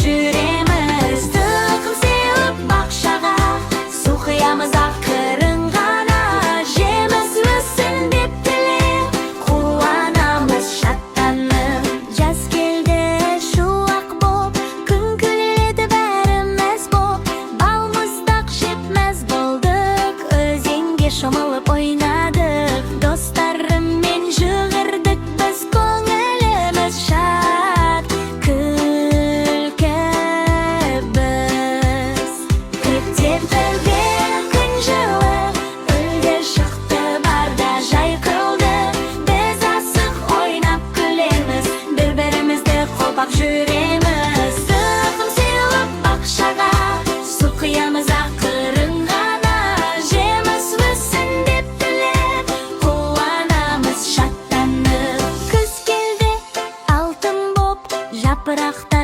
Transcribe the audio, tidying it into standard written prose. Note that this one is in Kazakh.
жүреміз. Тұқым сеуіп бақшаға, су құямыз ақырын ғана. Жеміс өссін деп тілеп, қуанамыз шаттанып. Жаз келді шуақ боп, күн күледі бәріміз боп. Балмұздақ жеп мәз болдық, өзенге шомылып ойнадық. Достарыммен жүгірдік біз, көңіліміз шат, күлкі біз. Көктем төгілген күн жылы, үлгі шықты барда жайқылды. Біз асық ойнап күлеміз, бір-бірімізді қолпап жүреміз. Тұқым сеуіп бақшаға, су құямыз ақырын ғана. Жеміс өссін деп тілеп, қуанамыз шаттанып. Күз келді алтын боп, жапырақтар